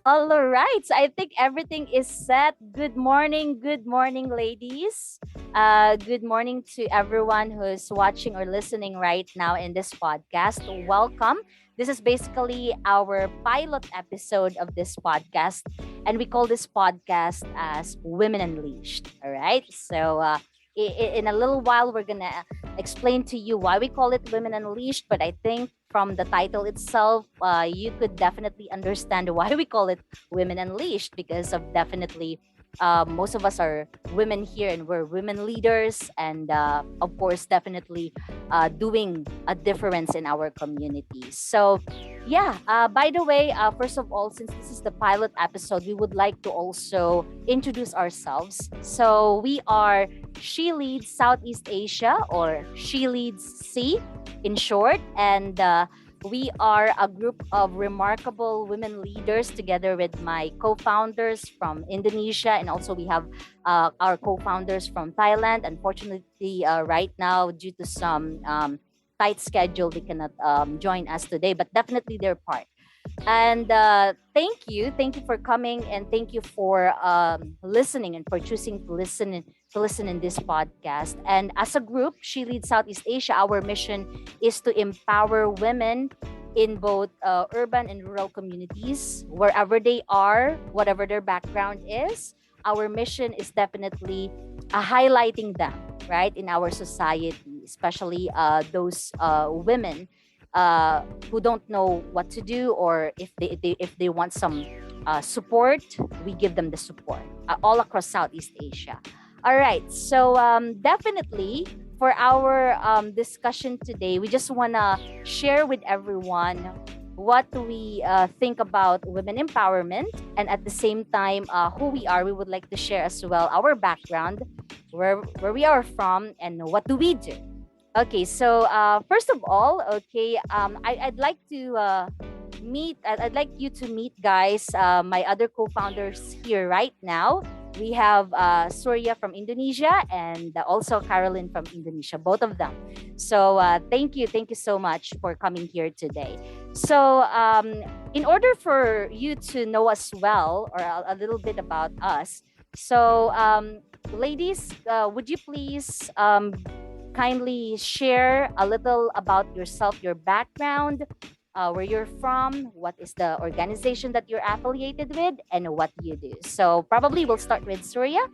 All right. So I think everything is set. Good morning, ladies. Good morning to everyone who's watching or listening right now in this podcast. Welcome. This is basically our pilot episode of this podcast, and we call this podcast as Women Unleashed. All right. So, in a little while, we're gonna explain to you why we call it Women Unleashed. But I think from the title itself, you could definitely understand why we call it Women Unleashed because of definitely most of us are women here and we're women leaders and of course definitely doing a difference in our community. So yeah, by the way, first of all, since this is the pilot episode, we would like to also introduce ourselves. So we are She Leads Southeast Asia, or She Leads C in short, and we are a group of remarkable women leaders together with my co-founders from Indonesia, and also we have our co-founders from Thailand. Unfortunately, right now, due to some tight schedule, they cannot join us today, but definitely they're part. And thank you for coming, and thank you for listening and for choosing to listen in this podcast. And as a group, She Leads Southeast Asia. Our mission is to empower women in both urban and rural communities, wherever they are, whatever their background is. Our mission is definitely highlighting them, right, in our society, especially those women who don't know what to do, or if they want some support, we give them the support all across Southeast Asia. All right, so definitely for our discussion today, we just want to share with everyone what we think about women empowerment, and at the same time who we are. We would like to share as well our background, where we are from, and what do we do. Okay, so first of all, okay, I'd like to I'd like you to meet, guys, my other co-founders here right now. We have Surya from Indonesia, and also Caroline from Indonesia, both of them. So thank you so much for coming here today. So in order for you to know us well, or a little bit about us, so ladies, would you please kindly share a little about yourself, your background, where you're from, what is the organization that you're affiliated with, and what do you do? So probably we'll start with Surya.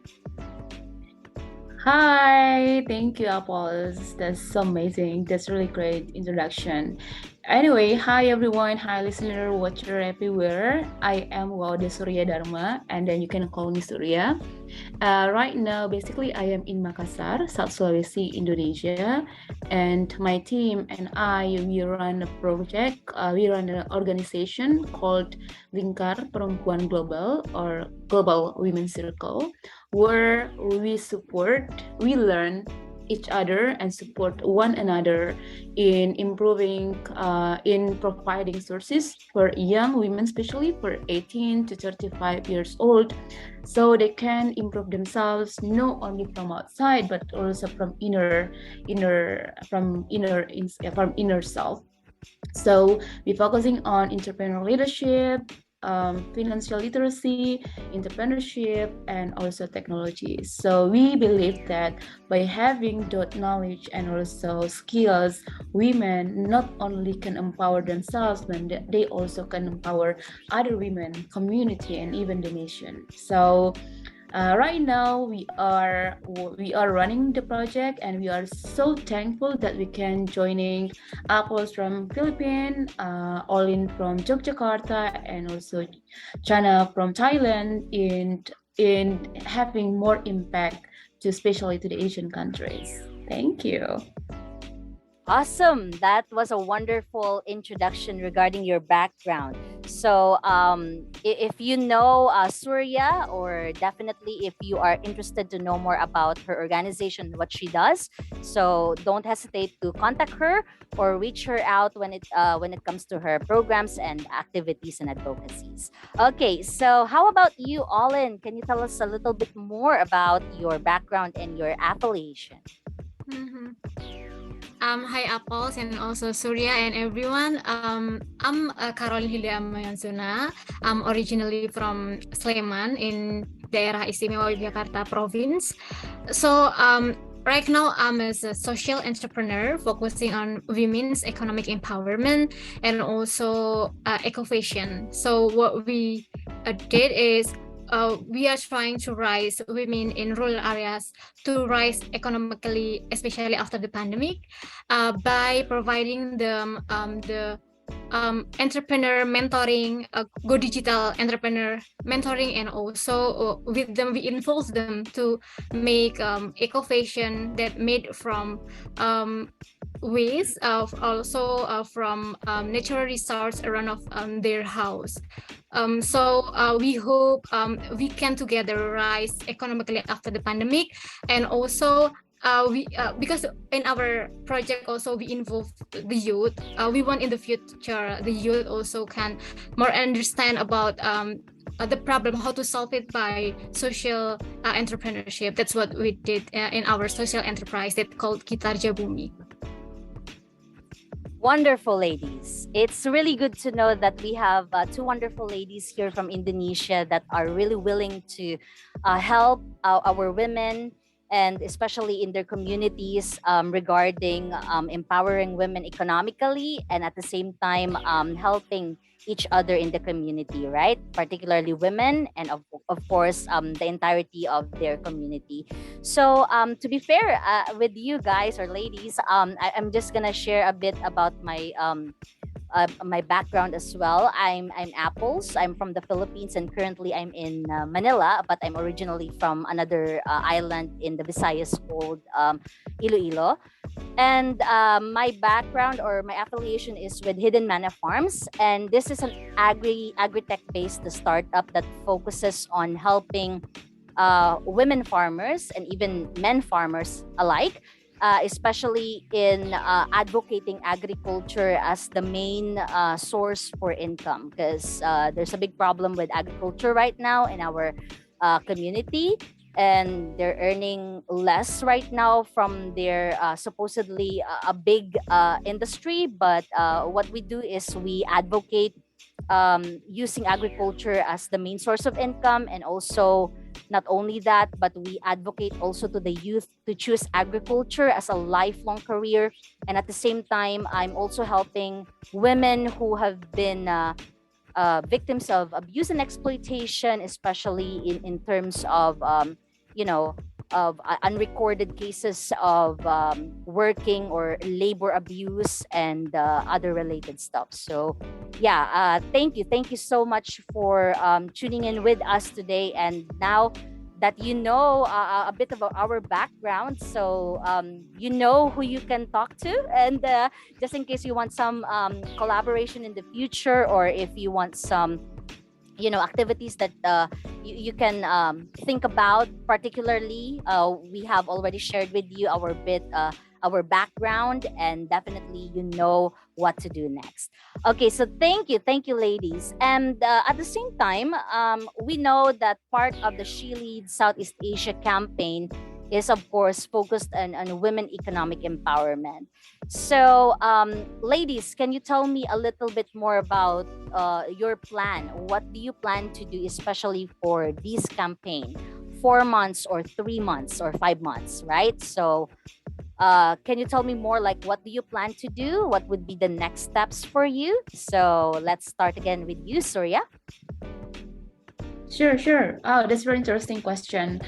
Hi, thank you, Apple. That's so amazing. That's really great introduction. Anyway, hi everyone, hi listener, watcher everywhere. I am Waude Surya Dharma, and then you can call me Surya. Right now, basically, I am in Makassar, South Sulawesi, Indonesia, and my team and we run a project. We run an organization called Lingkar Perempuan Global, or Global Women's Circle, where we learn each other and support one another in improving, in providing sources for young women, especially for 18 to 35 years old, so they can improve themselves not only from outside but also from inner self. So we're focusing on entrepreneurial leadership, financial literacy, entrepreneurship, and also technology. So we believe that by having that knowledge and also skills, women not only can empower themselves, but they also can empower other women, community, and even the nation. So right now we are running the project, and we are so thankful that we can joining apples from Philippines, Olin from Yogyakarta, and also China from Thailand in having more impact to especially to the Asian countries. Thank you. Awesome. That was a wonderful introduction regarding your background. So, if you know Surya, or definitely if you are interested to know more about her organization, what she does, so don't hesitate to contact her or reach her out when it comes to her programs and activities and advocacies. Okay, so how about you, Olin? Can you tell us a little bit more about your background and your affiliation? Mhm. Hi Apples and also Surya and everyone. I'm Caroline Hilda Amayansuna. I'm originally from Sleman in daerah Istimewa Yogyakarta province. So right now I'm as a social entrepreneur focusing on women's economic empowerment and also eco-fashion. So what we did is we are trying to raise women in rural areas to rise economically, especially after the pandemic, by providing them the entrepreneur mentoring, go digital entrepreneur mentoring, and also with them we involve them to make eco fashion that made from waste of also from natural resource around of their house. So we hope we can together rise economically after the pandemic, and also we because in our project also we involve the youth. We want in the future the youth also can more understand about the problem, how to solve it by social entrepreneurship. That's what we did in our social enterprise that called Kitarja Bumi. Wonderful ladies. It's really good to know that we have two wonderful ladies here from Indonesia that are really willing to help our women, and especially in their communities, regarding empowering women economically, and at the same time helping each other in the community, right? Particularly women, and of course the entirety of their community. So, to be fair with you guys or ladies, I'm just gonna share a bit about my background as well. I'm Apples. I'm from the Philippines, and currently I'm in Manila, but I'm originally from another island in the Visayas called Iloilo. And my background or my affiliation is with Hidden Mana Farms, and this is an agri-tech based startup that focuses on helping women farmers and even men farmers alike, especially in advocating agriculture as the main source for income, because there's a big problem with agriculture right now in our community, and they're earning less right now from their supposedly a big industry. But what we do is we advocate using agriculture as the main source of income, and also not only that, but we advocate also to the youth to choose agriculture as a lifelong career. And at the same time, I'm also helping women who have been victims of abuse and exploitation, especially in terms of you know of unrecorded cases of working or labor abuse and other related stuff. So yeah, thank you so much for tuning in with us today. And now that you know a bit about our background, so you know who you can talk to, and just in case you want some collaboration in the future, or if you want some activities that you can think about. Particularly, we have already shared with you our background, and definitely you know what to do next. Okay, so thank you ladies. And at the same time, we know that part of the She Leads Southeast Asia campaign is of course focused on women economic empowerment. So, ladies, can you tell me a little bit more about your plan? What do you plan to do, especially for this campaign? 4 months or 3 months or 5 months, right? So, can you tell me more, like what do you plan to do? What would be the next steps for you? So, let's start again with you, Surya. Sure. Oh, that's a very interesting question.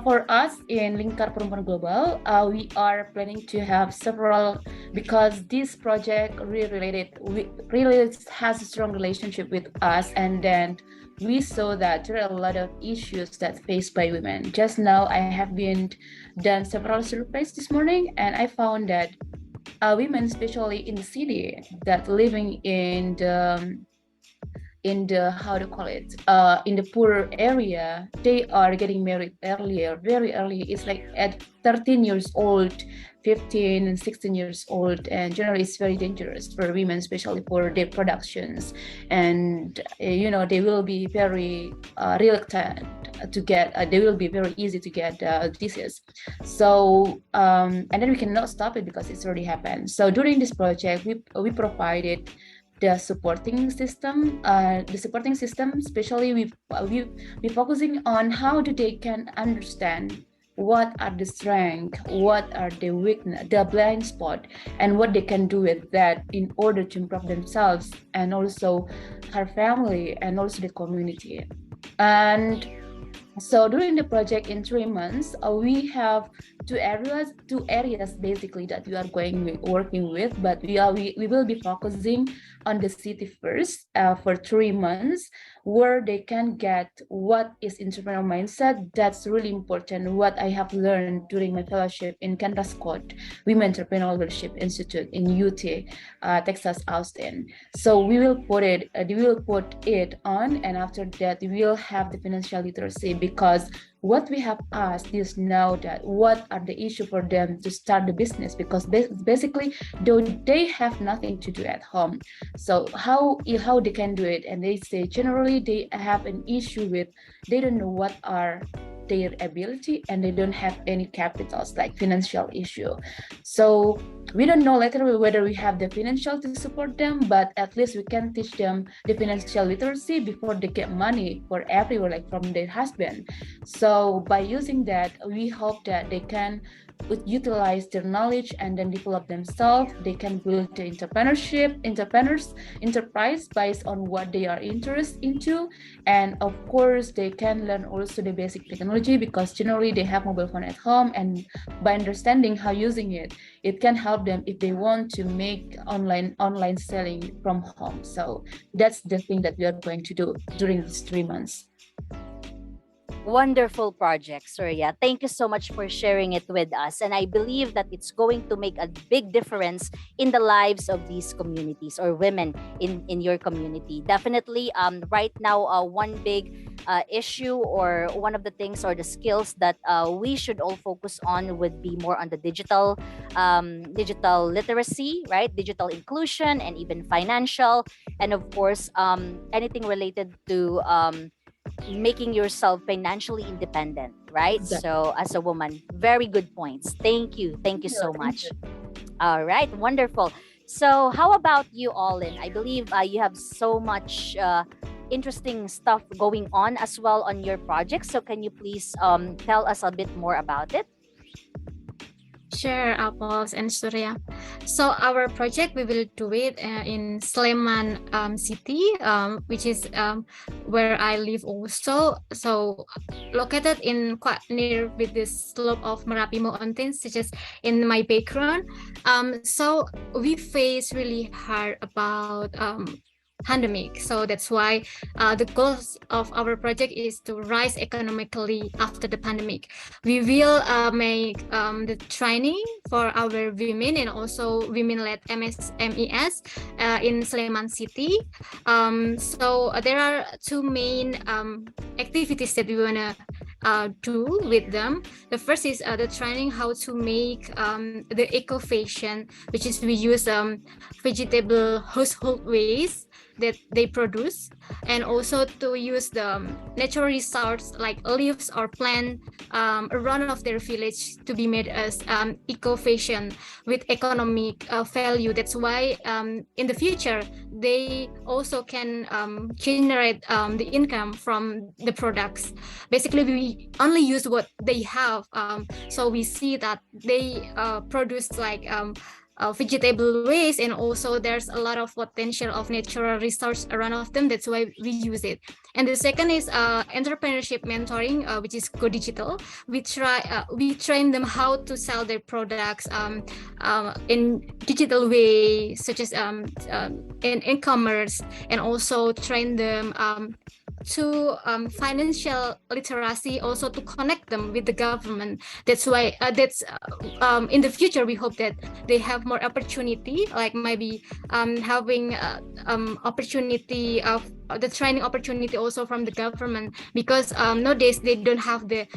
For us in Lingkar Perempuan Global, we are planning to have several, because this project really has a strong relationship with us, and then we saw that there are a lot of issues that faced by women. Just now, I have been done several surveys this morning, and I found that women, especially in the city, that living in the in the, how to call it, in the poor area, they are getting married earlier, very early. It's like at 13 years old, 15 and 16 years old, and generally it's very dangerous for women, especially for their productions. And they will be very reluctant to get, they will be very easy to get disease. So and then we cannot stop it because it's already happened. So during this project, we provided the supporting system, especially we focusing on how do they can understand what are the strength, what are the weakness, the blind spot, and what they can do with that in order to improve themselves and also her family and also the community. And so during the project in 3 months, we have two areas basically that we are working with, but we will be focusing on the city first for 3 months, where they can get what is entrepreneurial mindset. That's really important. What I have learned during my fellowship in Kendra Scott Women Entrepreneurial Leadership Institute in UT, Texas, Austin. So we will put it on, and after that we will have the financial literacy, because what we have asked is now that what are the issue for them to start the business, because basically they have nothing to do at home. So how they can do it, and they say generally they have an issue with, they don't know what are their ability, and they don't have any capitals, like financial issue. So we don't know literally whether we have the financial to support them, but at least we can teach them the financial literacy before they get money for everywhere, like from their husband. So by using that, we hope that they can utilize their knowledge and then develop themselves. They can build the enterprise based on what they are interested into. And of course, they can learn also the basic technology, because generally they have mobile phone at home, and by understanding how using it, it can help them if they want to make online selling from home. So that's the thing that we are going to do during these 3 months. Wonderful project, Surya. Thank you so much for sharing it with us. And I believe that it's going to make a big difference in the lives of these communities, or women in your community. Definitely, right now, one big issue, or one of the things or the skills that we should all focus on, would be more on the digital literacy, right? Digital inclusion, and even financial. And of course, anything related to making yourself financially independent, right? Exactly. So as a woman, very good points. Thank you so much. All right, wonderful. So how about you, Olin? I believe you have so much interesting stuff going on as well on your project. So can you please tell us a bit more about it? Sure, Apples and Surya. So our project, we will do it in Sleman city, which is where I live also. So located in quite near with the slope of Merapi Mountains, such as in my background. So we face really hard about pandemic. So that's why the goals of our project is to rise economically after the pandemic. We will make the training for our women and also women-led MSMEs in Sleman City. So there are two main activities that we want to do with them. The first is the training how to make the eco fashion, which is we use vegetable household waste that they produce, and also to use the natural resource like leaves or plant around of their village to be made as eco fashion with economic value. That's why in the future they also can generate the income from the products. Basically, we only use what they have, so we see that they produce like vegetable waste, and also there's a lot of potential of natural resource around of them. That's why we use it. And the second is entrepreneurship mentoring, which is Go Digital. We train them how to sell their products in digital way, such as in e-commerce, and also train them to financial literacy, also to connect them with the government. That's why in the future we hope that they have more opportunity, like maybe having opportunity of the training opportunity also from the government, because nowadays they don't have the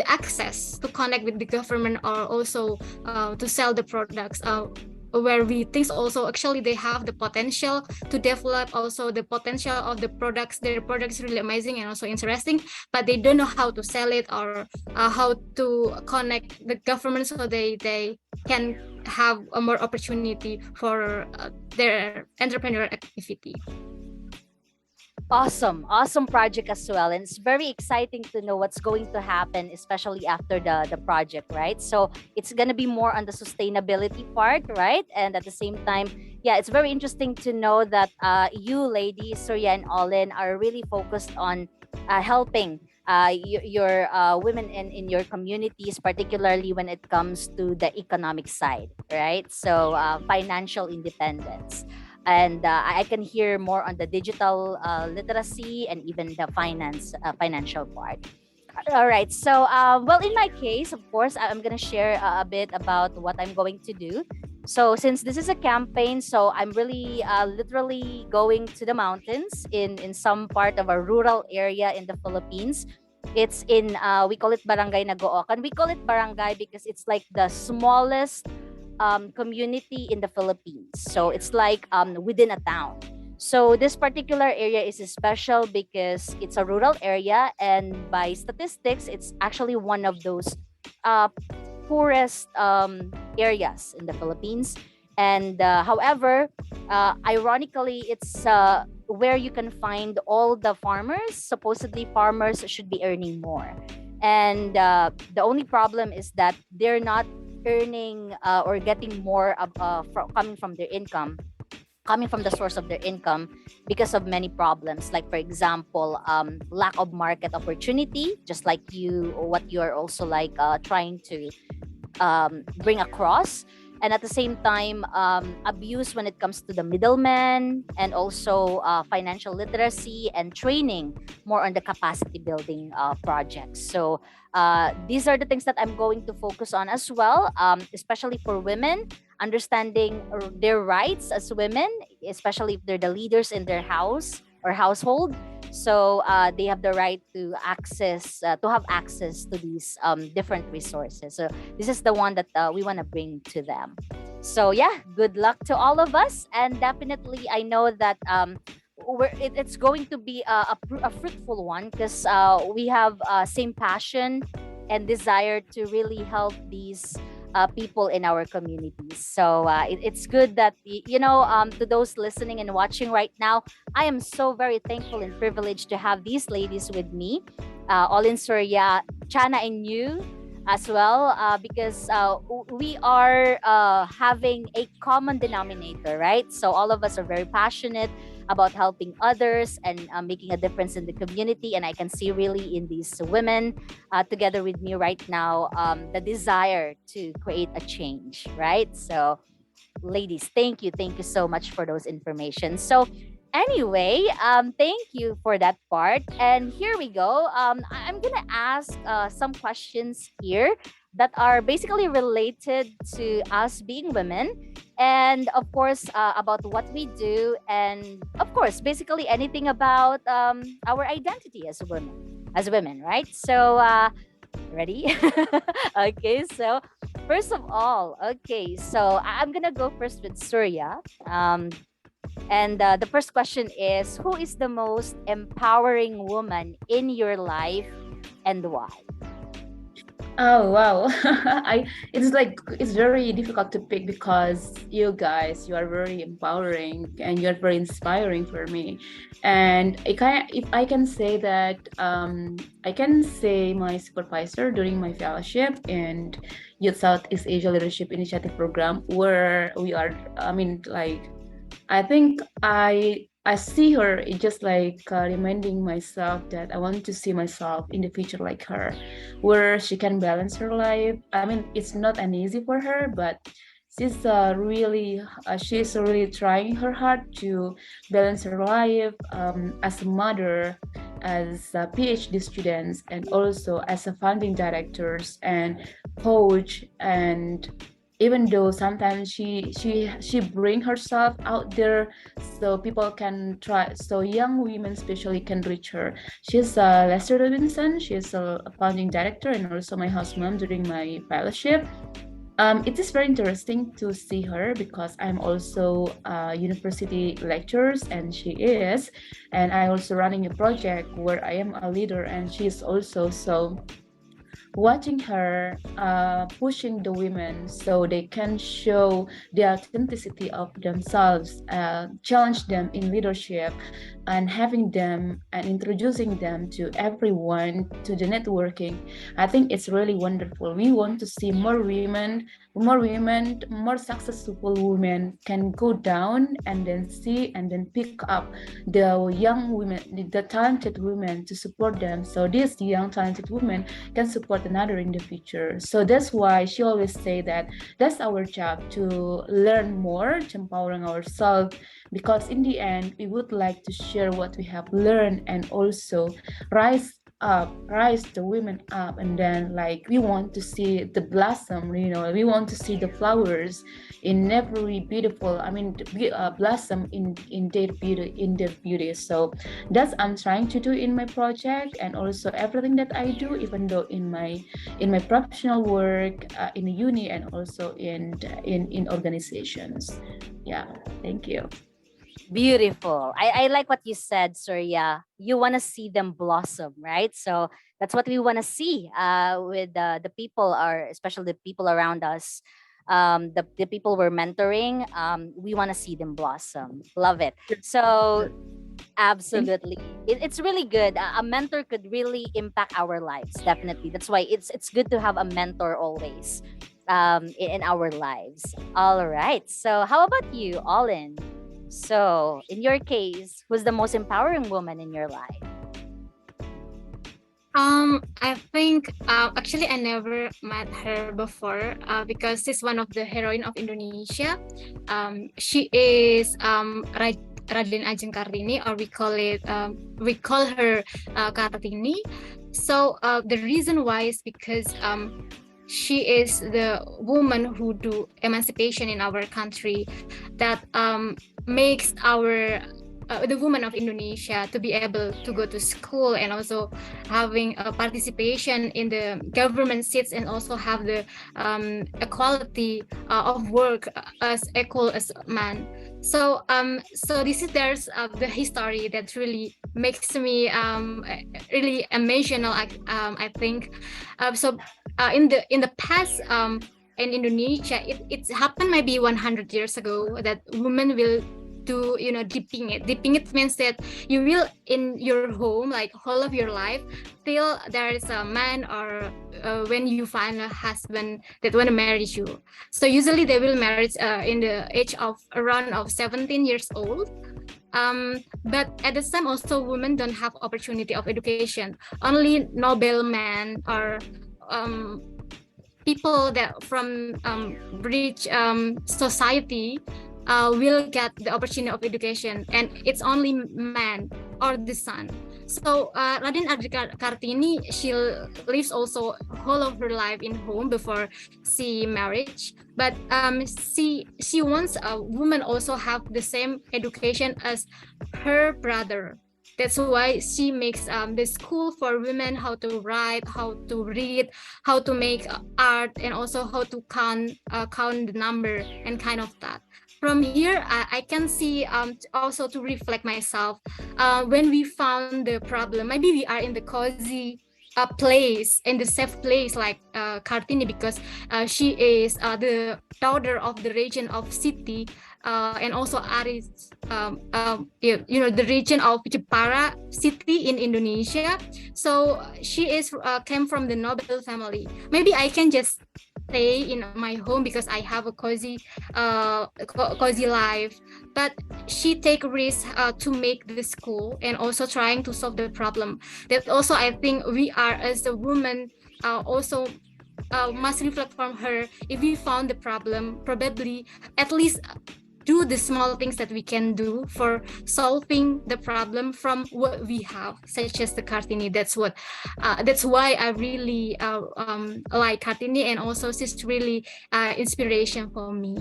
access to connect with the government, or also to sell the products, where we think also actually they have the potential to develop also the potential of the products. Their products really amazing and also interesting, but they don't know how to sell it, or how to connect the government so they can have a more opportunity for their entrepreneurial activity. Awesome project as well, and it's very exciting to know what's going to happen, especially after the project, right? So it's gonna be more on the sustainability part, right? And at the same time, yeah, it's very interesting to know that you ladies, Surya and Olin, are really focused on helping your women in your communities, particularly when it comes to the economic side, right? So financial independence, and I can hear more on the digital literacy and even the financial part. All right. So, well, in my case, of course, I'm gonna share a bit about what I'm going to do. So, since this is a campaign, so I'm really literally going to the mountains in some part of a rural area in the Philippines. It's in we call it Barangay Nagookan. We call it barangay because it's like the smallest community in the Philippines. So it's like within a town. So this particular area is special because it's a rural area, and by statistics, it's actually one of those uh, poorest areas in the Philippines. And however, ironically, it's where you can find all the farmers. Supposedly, farmers should be earning more. And the only problem is that they're not earning or getting more coming from their income, coming from the source of their income, because of many problems, like for example lack of market opportunity, just like you, what you're also like trying to bring across. And at the same time, abuse when it comes to the middleman, and also financial literacy and training more on the capacity building projects. So these are the things that I'm going to focus on as well, especially for women, understanding their rights as women, especially if they're the leaders in their house or household. So they have the right to have access to these different resources. So this is the one that we want to bring to them. So yeah, good luck to all of us, and definitely I know that it's going to be a fruitful one, because we have same passion and desire to really help these people in our communities. So it's good that to those listening and watching right now, I am so very thankful and privileged to have these ladies with me, Olin, Surya, Chana, and you as well, because we are having a common denominator, right? So all of us are very passionate about helping others and making a difference in the community. And I can see really in these women together with me right now the desire to create a change, right? So, ladies, thank you so much for those information. So, anyway, thank you for that part. And here we go. I'm gonna ask some questions here that are basically related to us being women, and of course about what we do, and of course basically anything about our identity as women, right? So ready? Okay, so first of all, okay, so I'm gonna go first with Surya. And the first question is, who is the most empowering woman in your life, and why? Oh wow. It's very difficult to pick, because you guys, you are very empowering and you're very inspiring for me. And if I can say that, I can say my supervisor during my fellowship in Youth Southeast Asia Leadership Initiative Program, where we are, I think I see her just like reminding myself that I want to see myself in the future like her, where she can balance her life. I mean, it's not an easy for her, but She's really trying her hard to balance her life as a mother, as a PhD students, and also as a founding directors and coach. And even though sometimes she bring herself out there so people can try, so young women especially can reach her. She's Lester Robinson. She's a founding director and also my house mom during my fellowship. It is very interesting to see her because I'm also a university lecturers and she is, and I also running a project where I am a leader and she is also. So watching her pushing the women so they can show the authenticity of themselves, challenge them in leadership, and having them and introducing them to everyone to the networking. I think it's really wonderful. We want to see more successful women can go down and then see and then pick up the young women, the talented women to support them. So these young talented women can support another in the future. So that's why she always say that that's our job to learn more, to empowering ourselves, because in the end we would like to share what we have learned and also rise the women up, and then like we want to see the blossom, we want to see the flowers in every beautiful, blossom in their beauty. So that's I'm trying to do in my project and also everything that I do, even though in my professional work, in uni and also in organizations. Yeah, thank you. Beautiful. I like what you said, Surya. You want to see them blossom, right? So that's what we want to see with the people, are especially the people around us, the people we're mentoring. We want to see them blossom. Love it. So absolutely, it's really good. A mentor could really impact our lives. Definitely, that's why it's good to have a mentor always in our lives. All right. So how about you, Olin? So, in your case, who's the most empowering woman in your life? I think actually I never met her before because she's one of the heroine of Indonesia. She is Raden Ajeng Kartini, or we call her Kartini. So the reason why is because she is the woman who do emancipation in our country, that makes our the women of Indonesia to be able to go to school and also having a participation in the government seats and also have the equality of work as equal as man. So there's the history that really makes me really emotional. I think in the past. In Indonesia, it's happened maybe 100 years ago that women will do dipping it. Dipping it means that you will in your home like whole of your life till there is a man or when you find a husband that want to marry you. So usually they will marry in the age of around of 17 years old. But at the same also women don't have opportunity of education. Only noblemen or people that from rich society will get the opportunity of education, and it's only man or the son. So Raden Ajeng Kartini, she lives also whole of her life in home before she marriage, but she wants a woman also have the same education as her brother. That's why she makes the school for women, how to write, how to read, how to make art, and also how to count the number and kind of that. From here, I can see also to reflect myself. When we found the problem, maybe we are in the cozy place, in the safe place like Kartini, because she is the daughter of the region of city. And also Aris, the region of Jepara city in Indonesia. So she is came from the noble family. Maybe I can just stay in my home because I have a cozy life. But she take risks to make the school and also trying to solve the problem. That also I think we are as a woman also must reflect from her. If we found the problem, probably at least do the small things that we can do for solving the problem from what we have, such as the Kartini. That's why I really like Kartini, and also she's really inspiration for me.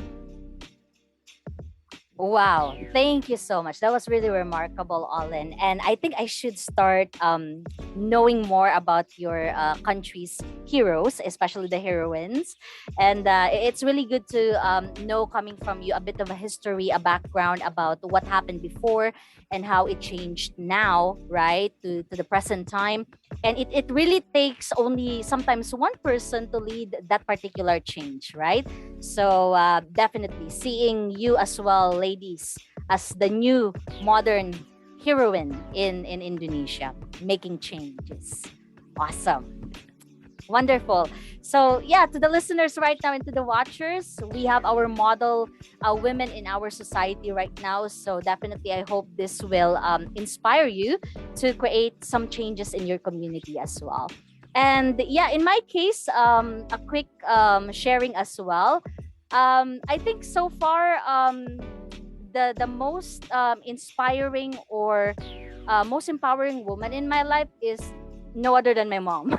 Wow, thank you so much. That was really remarkable, Olin. And I think I should start knowing more about your country's heroes, especially the heroines. And it's really good to know coming from you a bit of a history, a background about what happened before and how it changed now, right, to the present time. And it really takes only sometimes one person to lead that particular change, right? So definitely seeing you as well, ladies, as the new modern heroine in Indonesia, making changes. Awesome. Wonderful. So yeah, to the listeners right now and to the watchers, we have our model women in our society right now. So definitely, I hope this will inspire you to create some changes in your community as well. And yeah, in my case, a quick sharing as well. I think so far, the most inspiring or most empowering woman in my life is no other than my mom.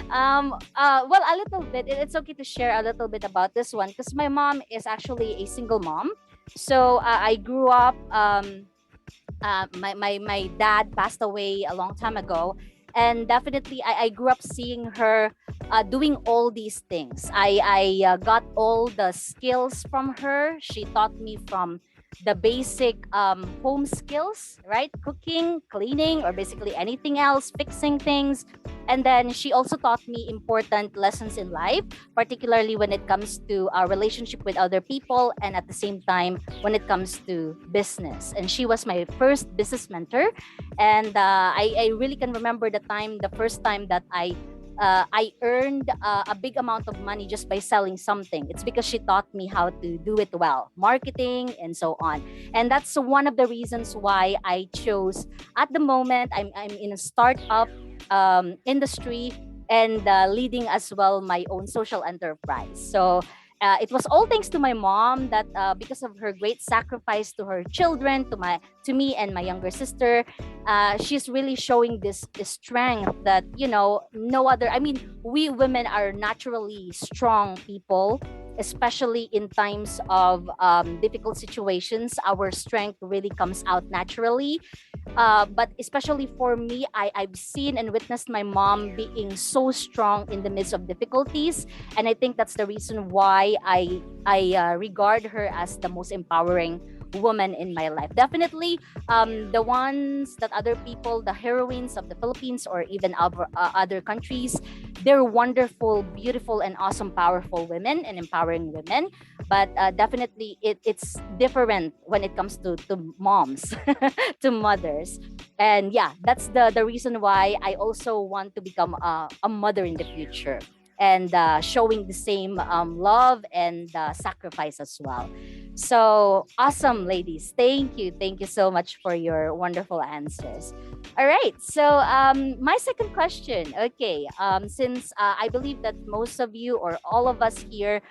Well, a little bit. It's okay to share a little bit about this one because my mom is actually a single mom. So I grew up. My dad passed away a long time ago, and definitely I grew up seeing her doing all these things. I got all the skills from her. She taught me from the basic home skills, right? Cooking, cleaning, or basically anything else, fixing things. And then she also taught me important lessons in life, particularly when it comes to our relationship with other people, and at the same time when it comes to business. And she was my first business mentor, and I really can remember the first time that I earned a big amount of money just by selling something. It's because she taught me how to do it well, marketing and so on. And that's one of the reasons why I chose. At the moment, I'm in a startup industry and leading as well my own social enterprise. So it was all thanks to my mom that because of her great sacrifice to her children, to me and my younger sister, she's really showing this strength that no other. I mean, we women are naturally strong people, especially in times of difficult situations. Our strength really comes out naturally. But especially for me, I've seen and witnessed my mom being so strong in the midst of difficulties, and I think that's the reason why I regard her as the most empowering woman in my life. Definitely, the ones that other people, the heroines of the Philippines or even other countries, they're wonderful, beautiful, and awesome, powerful women and empowering women. But definitely, it's different when it comes to moms, to mothers. And yeah, that's the reason why I also want to become a mother in the future, and showing the same love and sacrifice as well. So awesome, ladies. Thank you so much for your wonderful answers. All right, so my second question. Okay, since I believe that most of you or all of us here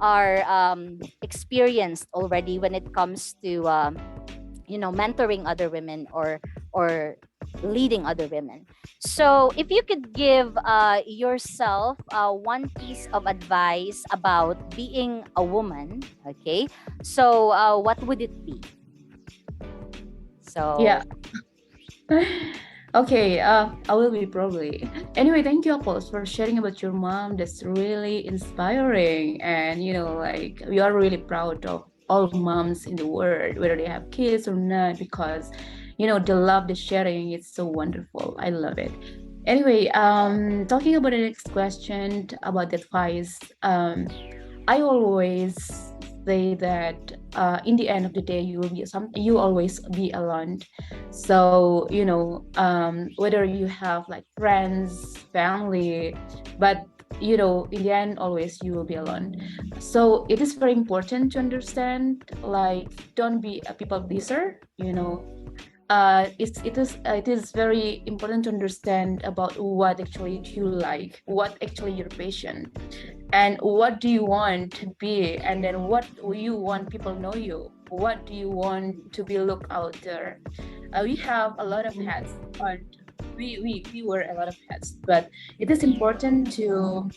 are experienced already when it comes to mentoring other women or leading other women. So if you could give yourself one piece of advice about being a woman, okay, so what would it be? So Yeah. Okay, I will be probably. Anyway, thank you, Apollos, for sharing about your mom. That's really inspiring. And, like, we are really proud of all moms in the world, whether they have kids or not, because, the love, the sharing, it's so wonderful. I love it. Anyway, talking about the next question about the advice, I always say that in the end of the day, you always be alone. So whether you have like friends, family, but in the end, always you will be alone. So it is very important to understand, like, don't be a people pleaser. it is very important to understand about what actually you like, what actually your passion, and what do you want to be, and then what you want people know you. What do you want to be looked out there? We have a lot of hats on. We wear a lot of hats, but it is important to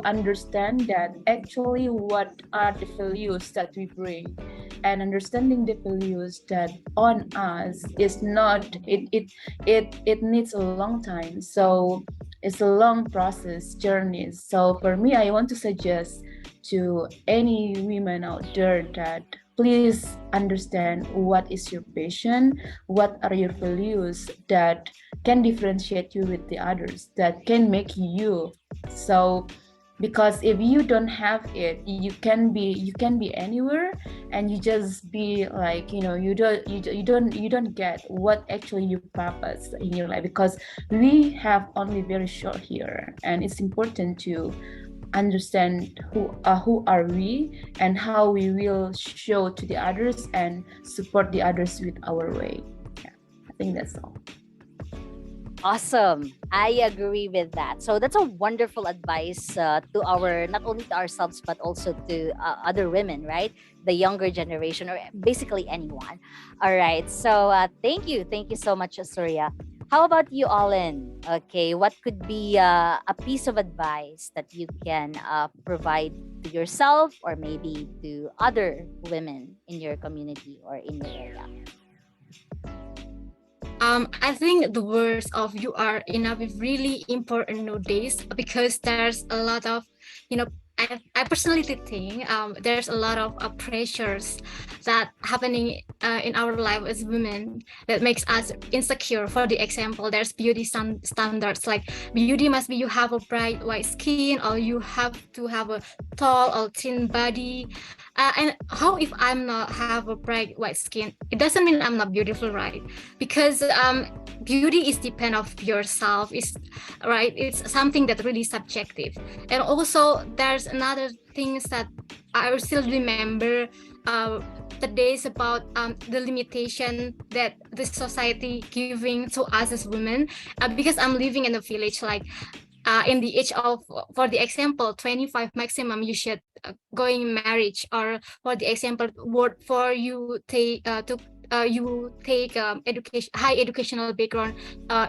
understand that actually what are the values that we bring, and understanding the values that on us is not it needs a long time. So it's a long process journey. So for me, I want to suggest to any women out there that please understand what is your passion, what are your values that can differentiate you with the others, that can make you. So because if you don't have it, you can be anywhere, and you just be like, you don't get what actually your purpose in your life, because we have only very short here, and it's important to understand who are we and how we will show to the others and support the others with our way. Yeah, I think that's all. Awesome. I agree with that. So that's a wonderful advice to our, not only to ourselves, but also to other women, right? The younger generation, or basically anyone. All right. So thank you. Thank you so much, Surya. How about you, Olin? Okay. What could be a piece of advice that you can provide to yourself or maybe to other women in your community or in your area? I think the words of "you are enough" is really important nowadays, because there's a lot of, you know, I personally think there's a lot of pressures that happening in our life as women that makes us insecure. For the example, there's beauty standards, like beauty must be you have a bright white skin, or you have to have a tall or thin body. And how if I'm not have a bright white skin? It doesn't mean I'm not beautiful, right? Because beauty is depend of yourself, is right. It's something that really subjective. And also there's another things that I still remember, the days about the limitation that the society giving to us as women, because I'm living in a village, like in the age of, for the example, 25 maximum, you should going marriage, or for the example, word for you take you take education, high educational background,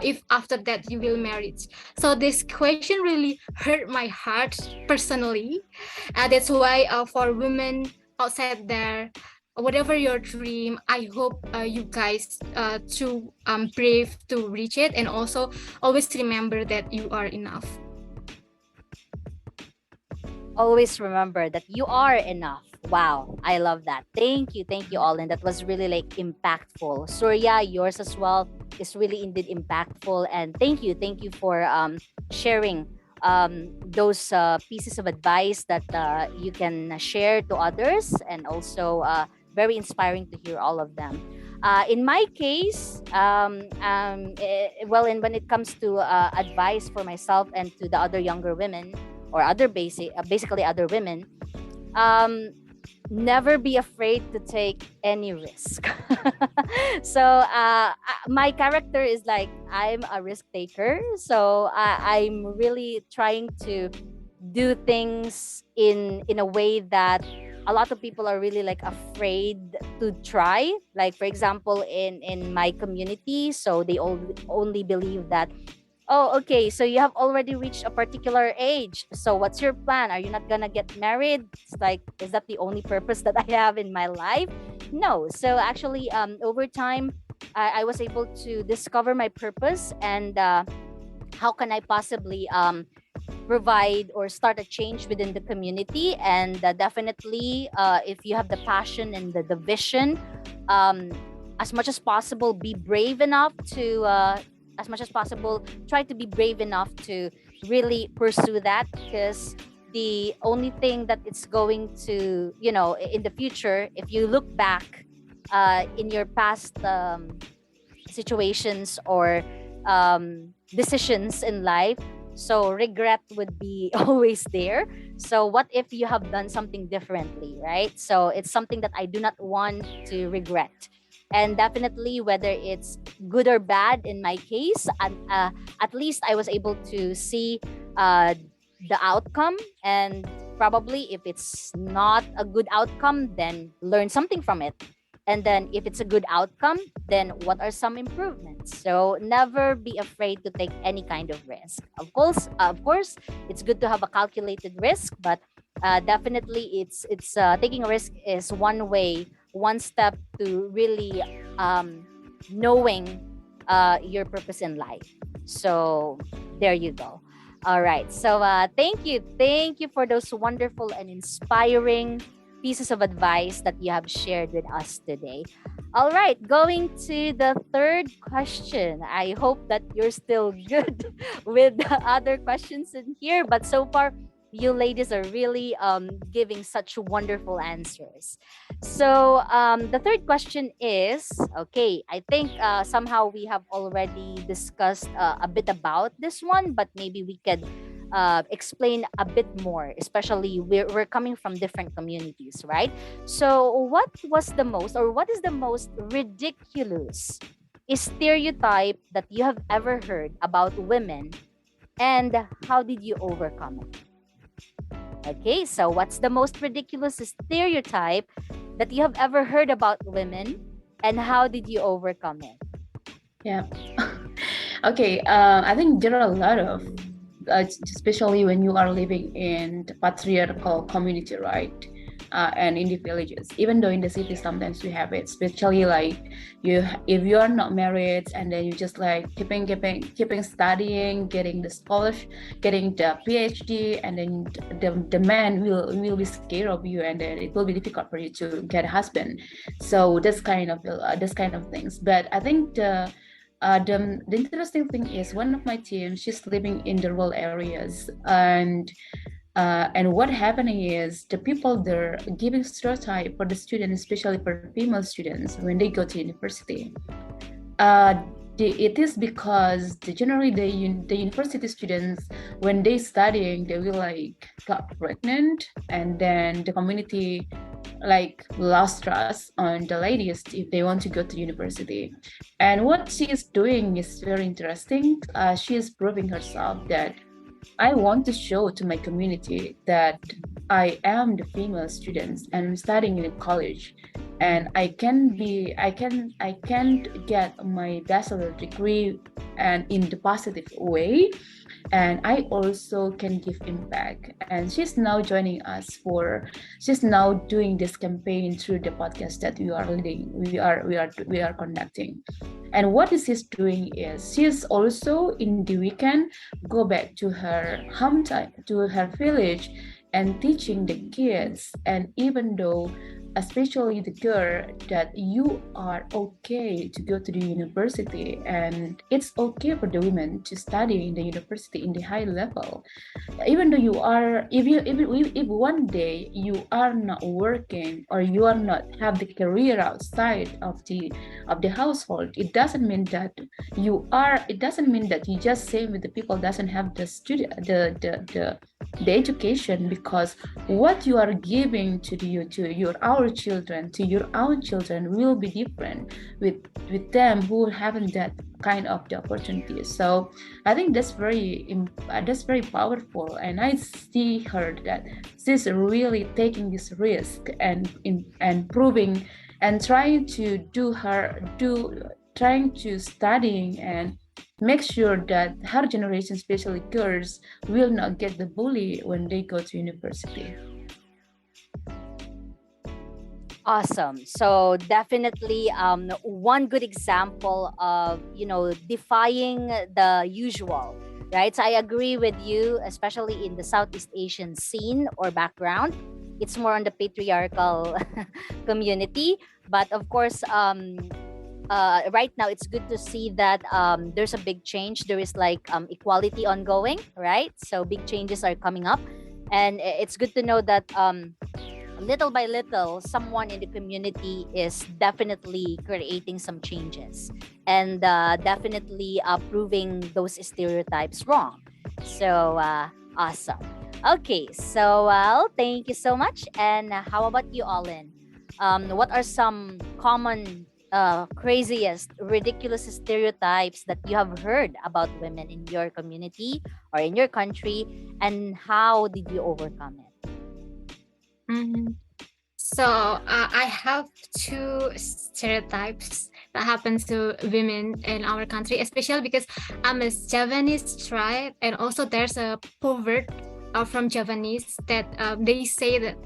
if after that you will marriage. So this question really hurt my heart personally. That's why for women outside there, whatever your dream, I hope you guys to brave to reach it, and also always remember that you are enough. Always remember that you are enough. Wow, I love that. Thank you, Olin. That was really like impactful. Surya, yours as well is really indeed impactful. And thank you for sharing those pieces of advice that you can share to others, and also very inspiring to hear all of them. In my case, well, and when it comes to advice for myself and to the other younger women or other basically other women, um, never be afraid to take any risk. So my character is like I'm a risk taker. So I'm really trying to do things in a way that a lot of people are really like afraid to try. Like for example, in my community, so they all only believe that, oh, okay, so you have already reached a particular age. So what's your plan? Are you not gonna get married? It's like, is that the only purpose that I have in my life? No. So actually, over time, I was able to discover my purpose, and how can I possibly provide or start a change within the community. And definitely, if you have the passion and the vision, um, as much as possible, be brave enough to as much as possible, try to be brave enough to really pursue that, because the only thing that it's going to, in the future, if you look back in your past situations or decisions in life, so regret would be always there. So what if you have done something differently, right? So it's something that I do not want to regret. And definitely, whether it's good or bad in my case, at least I was able to see uh, the outcome. And probably if it's not a good outcome, then learn something from it. And then if it's a good outcome, then what are some improvements? So never be afraid to take any kind of risk. Of course, it's good to have a calculated risk, but definitely it's taking a risk is one way, one step to really knowing your purpose in life. So there you go. All right. So thank you for those wonderful and inspiring pieces of advice that you have shared with us today. All right, going to the third question. I hope that you're still good with the other questions in here, but so far you ladies are really giving such wonderful answers. So the third question is, okay, I think somehow we have already discussed a bit about this one, but maybe we could explain a bit more, especially we're coming from different communities, right? So what was the most, or what is the most ridiculous stereotype that you have ever heard about women, and how did you overcome it? Okay, so what's the most ridiculous stereotype that you have ever heard about women, and how did you overcome it? Yeah. Okay. I think there are a lot of, especially when you are living in the patriarchal community, right? And in the villages, even though in the city sometimes we have it, especially like if you are not married and then you just like keeping studying, getting the scholarship, getting the PhD, and then the man will be scared of you, and then it will be difficult for you to get a husband. So this kind of things. But I think the interesting thing is one of my team, she's living in the rural areas, and what happening is the people there giving stereotype for the students, especially for female students when they go to university. It is because generally the university students, when they studying, they will like got pregnant, and then the community like lost trust on the ladies if they want to go to university. And what she is doing is very interesting. She is proving herself that I want to show to my community that I am the female students and I'm studying in college, and I can get my bachelor degree and in the positive way, and I also can give impact. And she's now joining us she's now doing this campaign through the podcast that we are leading, we are conducting. And what is she's doing is she's also in the weekend go back to her hometown, to her village, and teaching the kids. And even though, especially the girl, that you are okay to go to the university, and it's okay for the women to study in the university in the high level, even though you are, if one day you are not working or you are not have the career outside of the household, it doesn't mean that you just same with the people doesn't have the student the education, because what you are giving to your our children, to your own children, will be different with them who haven't that kind of the opportunities. So I think that's very powerful, and I see her that she's really taking this risk and proving and trying to studying and make sure that her generation, especially girls, will not get the bully when they go to university. Awesome. So definitely one good example of, defying the usual, right? So I agree with you, especially in the Southeast Asian scene or background. It's more on the patriarchal community. But of course, right now it's good to see that there's a big change. There is like equality ongoing, right? So big changes are coming up. And it's good to know that little by little, someone in the community is definitely creating some changes and definitely proving those stereotypes wrong. So awesome. Okay, so well, thank you so much. And how about you, Olin? What are some common craziest, ridiculous stereotypes that you have heard about women in your community or in your country, and how did you overcome it? Mhm. So I have two stereotypes that happen to women in our country, especially because I'm a Javanese tribe, and also there's a proverb from Javanese that they say that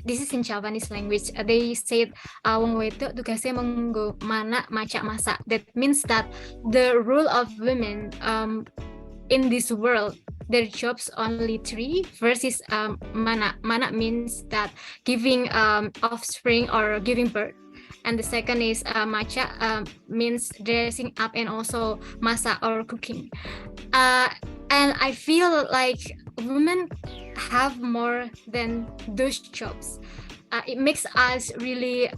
this is in Javanese language. They said wong wedok tugasnya menggo mana macak masak. That means that the role of women in this world, their jobs only three. First is mana. Mana means that giving offspring or giving birth. And the second is macha means dressing up and also masak or cooking. Uh, and I feel like women have more than those jobs. It makes us really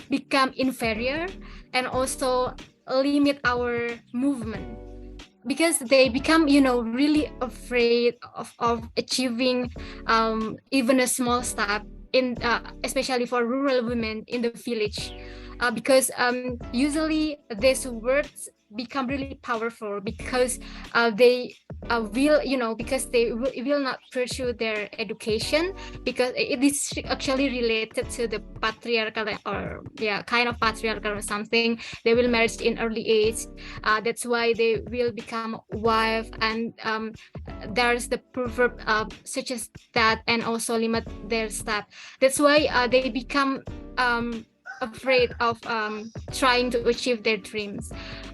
become inferior and also limit our movement, because they become really afraid of achieving even a small step in especially for rural women in the village, because usually these words become really powerful because they will because they will not pursue their education, because it is actually related to the patriarchal, or yeah, kind of patriarchal or something. They will marry in early age. That's why they will become wife, and there's the proverb such as that, and also limit their step. That's why they become afraid of trying to achieve their dreams.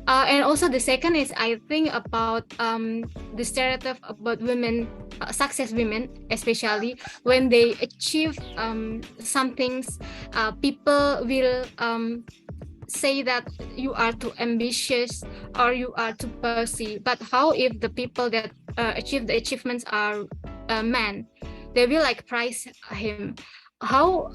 And also the second is, I think about the stereotype about women, success women, especially when they achieve some things, people will say that you are too ambitious or you are too pursy. But how if the people that achieve the achievements are men? They will like praise him. How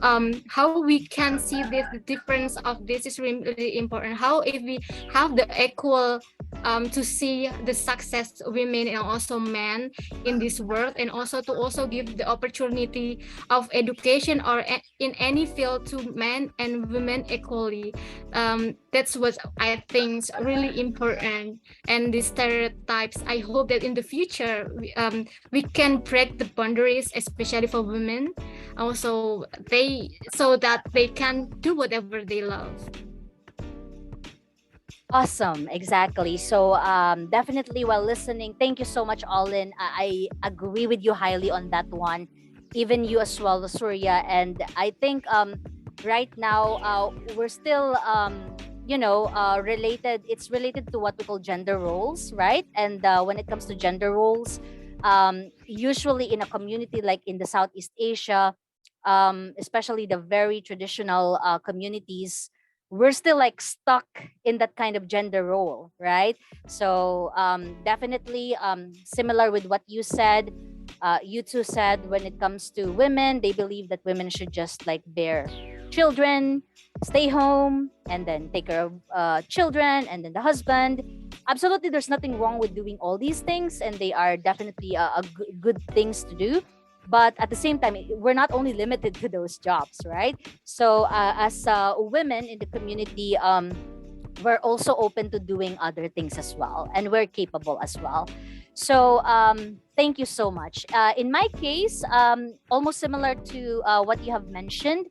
we can see this, the difference of this is really important. How if we have the equal to see the success of women and also men in this world, and also to also give the opportunity of education or in any field to men and women equally. That's what I think is really important. And the stereotypes, I hope that in the future we can break the boundaries, especially for women, also they, so that they can do whatever they love. Awesome, exactly. So definitely while listening, thank you so much, Olin. I agree with you highly on that one. Even you as well, Surya. And I think right now we're still related. It's related to what we call gender roles, right? And when it comes to gender roles, usually in a community like in the Southeast Asia, especially the very traditional communities, we're still like stuck in that kind of gender role, right? So definitely similar with what you said, you two said, when it comes to women, they believe that women should just like bear children, stay home, and then take care of children, and then the husband. Absolutely, there's nothing wrong with doing all these things, and they are definitely good things to do. But at the same time, we're not only limited to those jobs, right? So as women in the community, we're also open to doing other things as well, and we're capable as well. So thank you so much. In my case, almost similar to what you have mentioned,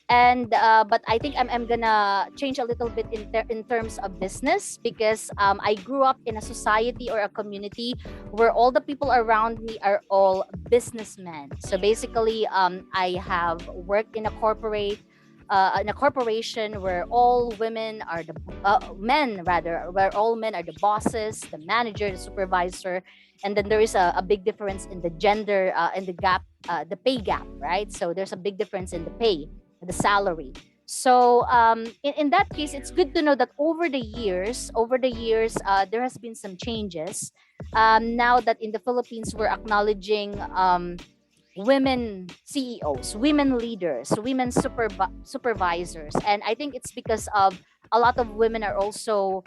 and but I think I'm gonna change a little bit in terms of business, because I grew up in a society or a community where all the people around me are all businessmen. So basically, I have worked in a corporation where all women are the men rather, where all men are the bosses, the manager, the supervisor, and then there is a big difference in the gender, in the gap, the pay gap, right? So there's a big difference in the pay, the salary. So in that case, it's good to know that over the years, there has been some changes. Now that in the Philippines, we're acknowledging women CEOs, women leaders, women supervisors, and I think it's because of a lot of women are also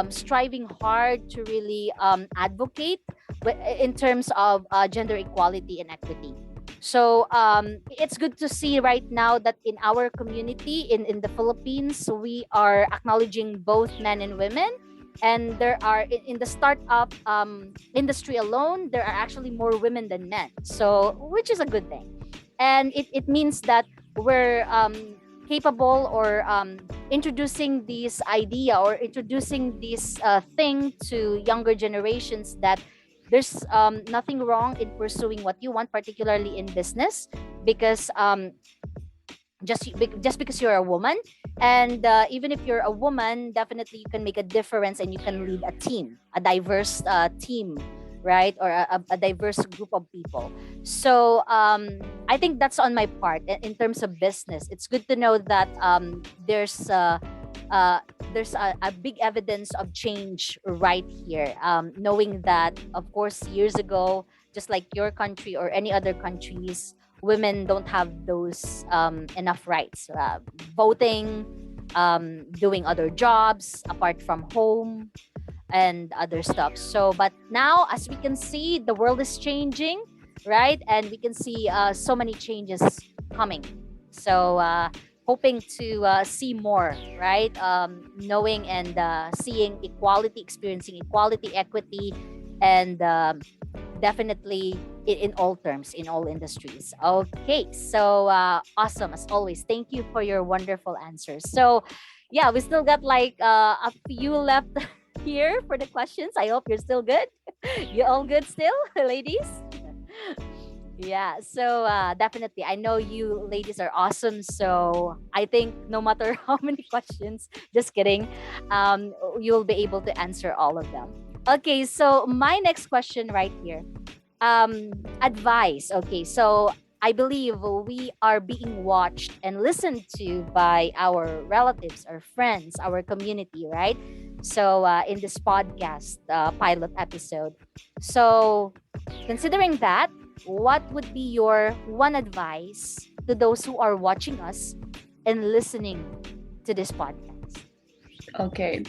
striving hard to really advocate in terms of gender equality and equity. So it's good to see right now that in our community in the Philippines, we are acknowledging both men and women. And there are in the startup industry alone, there are actually more women than men. So which is a good thing. And it means that we're capable or introducing this idea or introducing this thing to younger generations that there's nothing wrong in pursuing what you want, particularly in business, because just because you're a woman, and even if you're a woman, definitely you can make a difference and you can lead a team, a diverse team, right? Or a diverse group of people. So I think that's on my part in terms of business. It's good to know that uh, there's a big evidence of change right here. Knowing that, of course, years ago, just like your country or any other countries, women don't have those enough rights, voting, doing other jobs apart from home, and other stuff. So, but now, as we can see, the world is changing, right? And we can see so many changes coming. So, hoping to see more, right? Knowing and seeing equality, experiencing equality, equity, and definitely in all terms, in all industries. Okay, so awesome as always. Thank you for your wonderful answers. So, yeah, we still got like a few left here for the questions. I hope you're still good. You all good still, ladies? Yeah, so definitely. I know you ladies are awesome. So I think no matter how many questions, just kidding, you'll be able to answer all of them. Okay, so my next question right here, advice. Okay, so I believe we are being watched and listened to by our relatives, our friends, our community, right? So in this podcast pilot episode, so considering that, what would be your one advice to those who are watching us and listening to this podcast? Okay.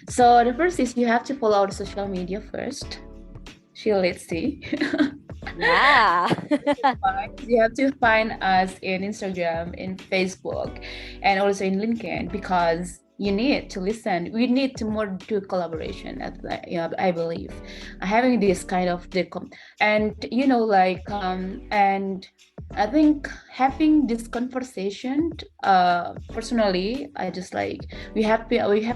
So the first is you have to follow our social media first. Let's see. Yeah. You have to find us in Instagram, in Facebook, and also in LinkedIn, because you need to listen. We need to more do collaboration. I believe having this kind of and and I think having this conversation, personally, I just like we have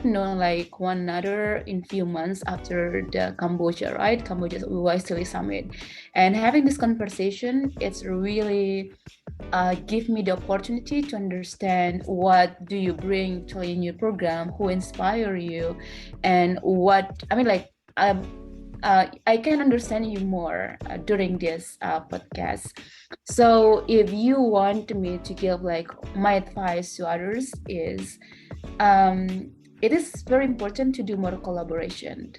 known like one another in few months after the Cambodia, right? Cambodia Wisely Summit, and having this conversation, it's really give me the opportunity to understand what do you bring to in your program, who inspire you, and what I mean like. I can understand you more during this podcast. So if you want me to give like my advice to others is, it is very important to do more collaboration.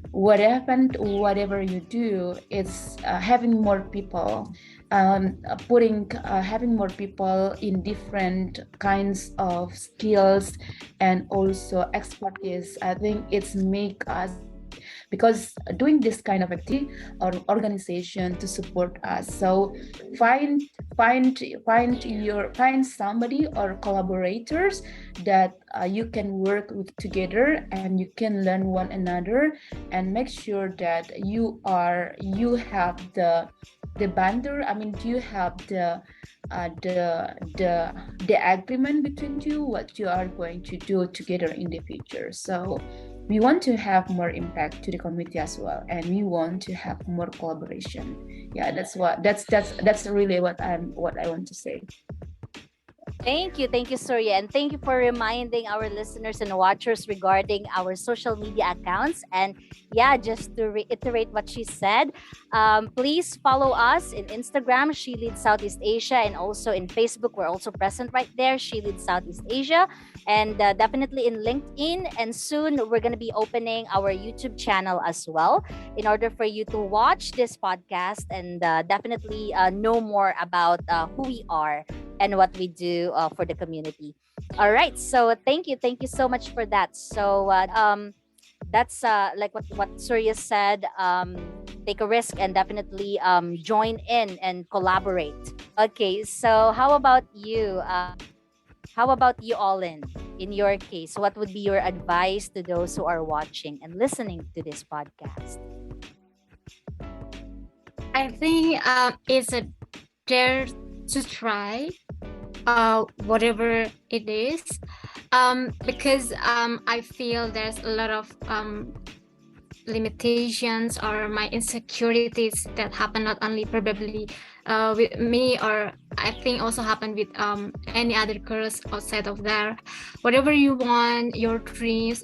Whatever you do, it's having more people, having more people in different kinds of skills and also expertise. I think it's make us, because doing this kind of activity or organization to support us. So find somebody or collaborators that you can work with together and you can learn one another, and make sure that you have the bander. I mean, you have the agreement between you what you are going to do together in the future. So we want to have more impact to the community as well, and we want to have more collaboration. Yeah, that's really what I want to say. Thank you, Surya, and thank you for reminding our listeners and watchers regarding our social media accounts. And yeah, just to reiterate what she said, please follow us in Instagram, She Leads Southeast Asia, and also in Facebook. We're also present right there, She Leads Southeast Asia, and definitely in LinkedIn. And soon we're going to be opening our YouTube channel as well, in order for you to watch this podcast and definitely know more about who we are and what we do for the community. All right. So thank you so much for that. So that's like what Surya said. Take a risk and definitely join in and collaborate Okay, so how about you? How about you, Olin? In your case, what would be your advice to those who are watching and listening to this podcast? I think it's a dare to try whatever it is, because I feel there's a lot of limitations or my insecurities that happen not only probably with me, or I think also happen with any other girls outside of there. Whatever you want, your dreams,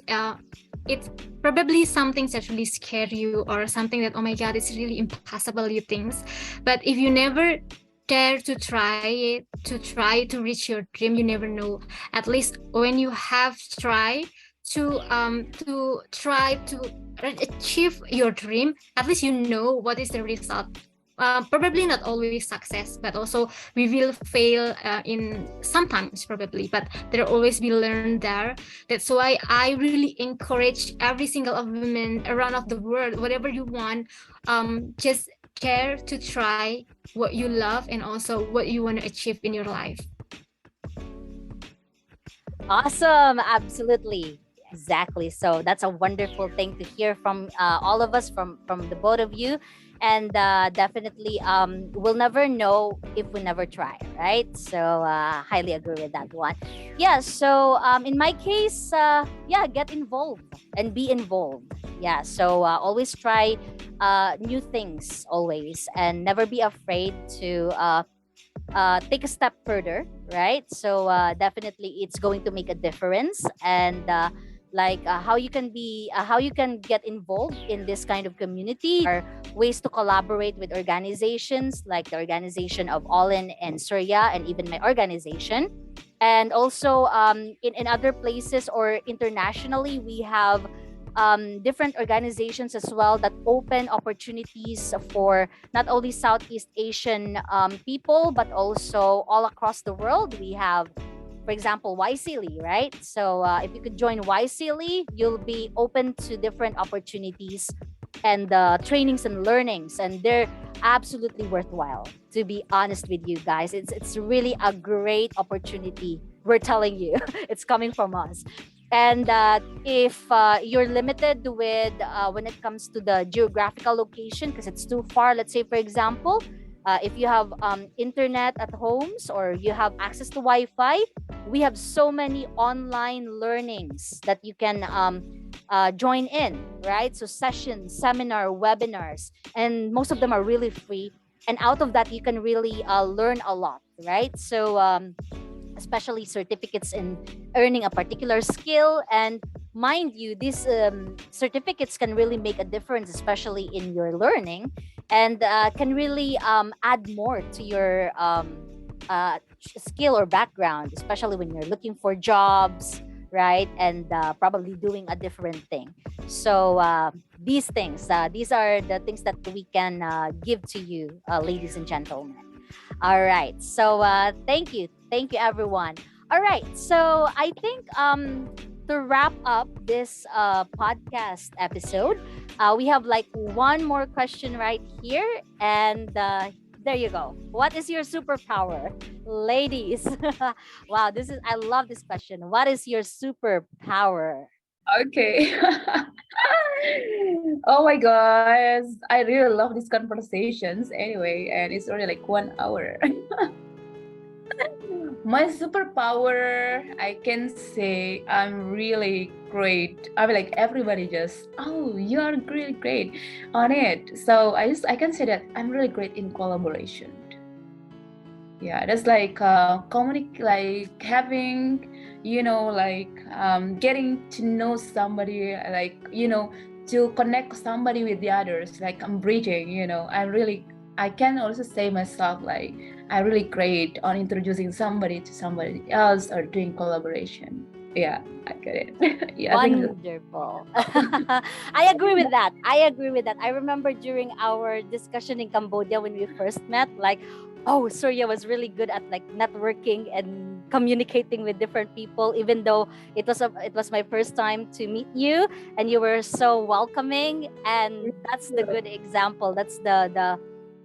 it's probably something that really scare you, or something that, oh my god, it's really impossible, you think. But if you never dare to try to reach your dream, you never know. At least when you have tried to try to achieve your dream, at least you know what is the result. Probably not always success, but also we will fail in sometimes probably, but there always be learn there. That's why I really encourage every single of women around of the world, whatever you want, just care to try what you love and also what you want to achieve in your life. Awesome. Absolutely. Exactly. So that's a wonderful thing to hear from all of us, from the both of you. And definitely, we'll never know if we never try, right? So highly agree with that one. Yeah. So in my case, yeah, get involved and be involved. Yeah. So always try new things, always, and never be afraid to take a step further, right? So definitely it's going to make a difference. And like how you can get involved in this kind of community are ways to collaborate with organizations like the organization of Olin and Surya, and even my organization. And also in other places or internationally, we have different organizations as well that open opportunities for not only Southeast Asian people, but also all across the world. We have, for example, YSEALI, right? So if you could join YSEALI, you'll be open to different opportunities and trainings and learnings, and they're absolutely worthwhile. To be honest with you guys, it's really a great opportunity. We're telling you, it's coming from us. And if you're limited with when it comes to the geographical location because it's too far, let's say for example, if you have internet at homes or you have access to Wi-Fi, we have so many online learnings that you can join in, right? So sessions, seminar, webinars, and most of them are really free. And out of that, you can really learn a lot, right? So especially certificates in earning a particular skill. And mind you, these certificates can really make a difference, especially in your learning, and can really add more to your skill or background, especially when you're looking for jobs, right? And probably doing a different thing. So these are the things that we can give to you, ladies and gentlemen. All right. So thank you, everyone. All right. So I think to wrap up this podcast episode, we have like one more question right here, and there you go. What is your superpower, ladies? Wow, this is I love this question. What is your superpower? Okay. Oh my gosh. I really love these conversations anyway, and it's already like 1 hour. My superpower, I can say I'm really great. I mean, like everybody just, oh, you are really great on it. So I can say that I'm really great in collaboration. Yeah, that's like like having, like getting to know somebody, like to connect somebody with the others. Like I'm bridging. I can also say myself like I'm really great on introducing somebody to somebody else or doing collaboration. Yeah, I get it. Yeah, I think Wonderful. I agree with that. I remember during our discussion in Cambodia when we first met, like, oh, Surya was really good at like networking and communicating with different people, even though it was my first time to meet you, and you were so welcoming. And that's the good example. That's the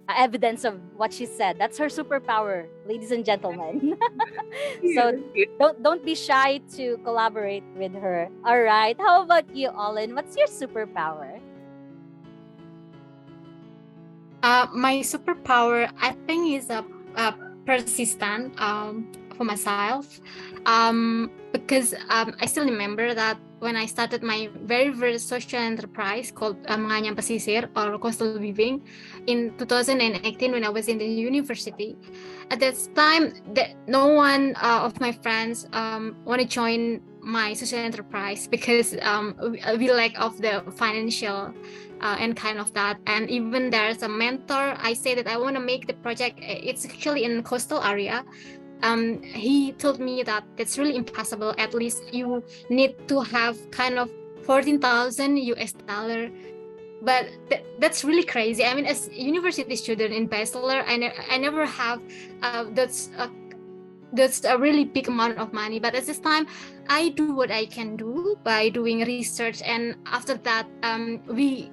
evidence of what she said. That's her superpower, ladies and gentlemen. So don't be shy to collaborate with her. All right. How about you, Olin? What's your superpower? My superpower, I think, is a persistent for myself. Because I still remember that when I started my very first social enterprise called Menganyam Pesisir or Coastal Weaving in 2018 when I was in the university. At that time, no one of my friends want to join my social enterprise because we lack of the financial and kind of that. And even there's a mentor. I say that I want to make the project. It's actually in coastal area. He told me that that's really impossible. At least you need to have kind of 14,000 US dollar. But that's really crazy. I mean, as university student in bachelor, I never have that's a really big amount of money. But at this time, I do what I can do by doing research, and after that, we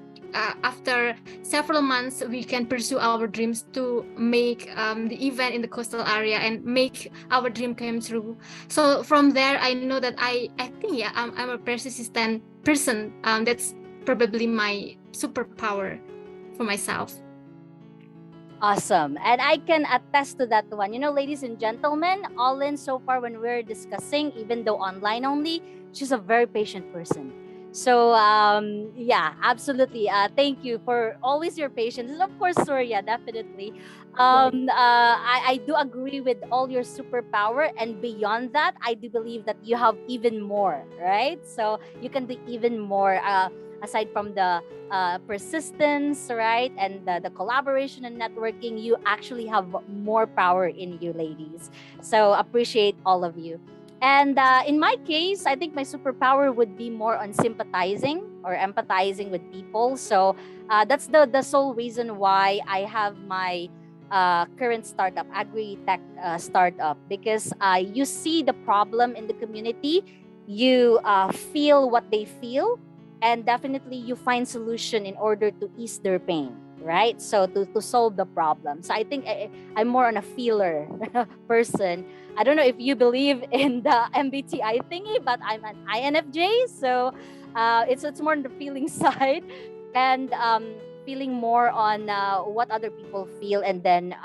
after several months, we can pursue our dreams to make the event in the coastal area and make our dream come true. So from there, I know that I think, yeah, I'm a persistent person. That's probably my superpower for myself. Awesome. And I can attest to that one. Ladies and gentlemen, Olin, so far when we're discussing, even though online only, she's a very patient person. So, yeah, absolutely. Thank you for always your patience. And of course, Surya, definitely. I do agree with all your superpower. And beyond that, I do believe that you have even more, right? So you can do even more aside from the persistence, right? And the collaboration and networking, you actually have more power in you, ladies. So appreciate all of you. And in my case, I think my superpower would be more on sympathizing or empathizing with people. So that's the sole reason why I have my current startup, agri-tech startup, because you see the problem in the community, you feel what they feel, and definitely you find solution in order to ease their pain, right? So to solve the problem. So I think I'm more on a feeler person. I don't know if you believe in the MBTI thingy, but I'm an INFJ, so it's more on the feeling side, and feeling more on what other people feel, and then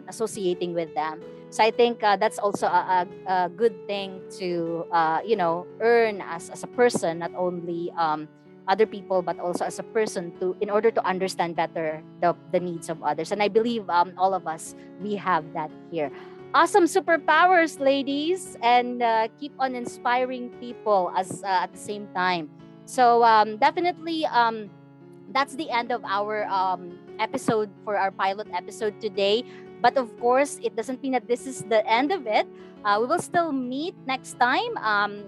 associating with them. So I think that's also a good thing to earn as a person, not only other people, but also as a person, to in order to understand better the needs of others. And I believe all of us, we have that here. Awesome superpowers, ladies, and keep on inspiring people as at the same time. So definitely that's the end of our episode, for our pilot episode today. But of course, it doesn't mean that this is the end of it. We will still meet next time.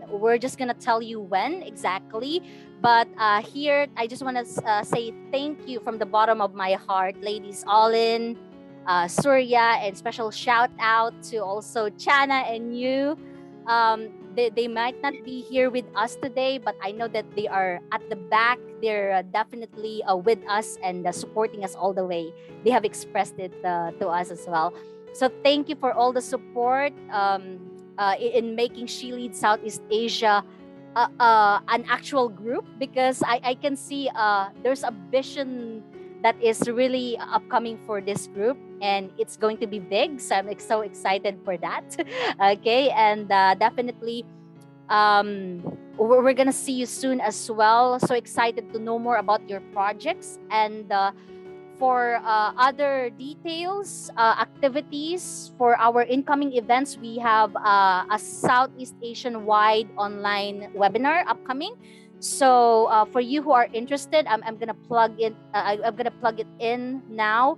We're just gonna tell you when exactly. But here, I just want to say thank you from the bottom of my heart, ladies, Olin, Surya, and special shout out to also Chana and you. They might not be here with us today, but I know that they are at the back. They're definitely with us and supporting us all the way. They have expressed it to us as well. So thank you for all the support in making She Leads Southeast Asia an actual group, because I can see there's a vision that is really upcoming for this group, and it's going to be big. So I'm so excited for that. Okay, and definitely we're gonna see you soon as well. So excited to know more about your projects, and for other details, activities for our incoming events, we have a Southeast Asian wide online webinar upcoming. So for you who are interested, I'm gonna plug it. I'm gonna plug it in now.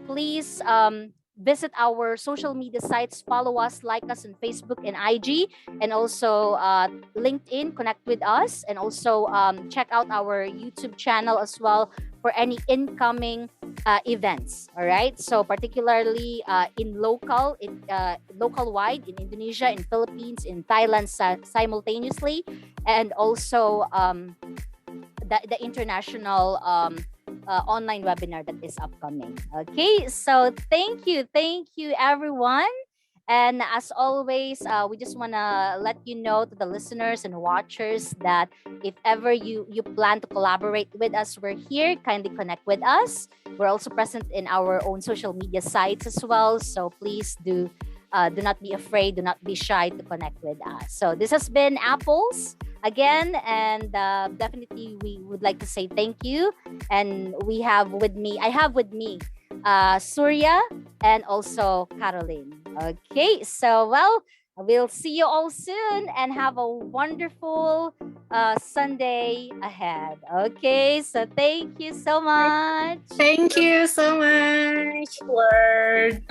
Please visit our social media sites. Follow us, like us on Facebook and IG, and also LinkedIn. Connect with us, and also check out our YouTube channel as well for any incoming events. All right. So particularly in local wide, in Indonesia, in Philippines, in Thailand simultaneously, and also the international online webinar that is upcoming. Okay, so thank you everyone. And as always, we just want to let you know to the listeners and watchers that if ever you plan to collaborate with us, we're here. Kindly connect with us. We're also present in our own social media sites as well. So please do not be afraid, do not be shy to connect with us. So this has been Apples again, and definitely we would like to say thank you. And I have with me Surya and also Caroline. Okay, so well, we'll see you all soon and have a wonderful Sunday ahead. Okay, so thank you so much. Thank you so much. Word.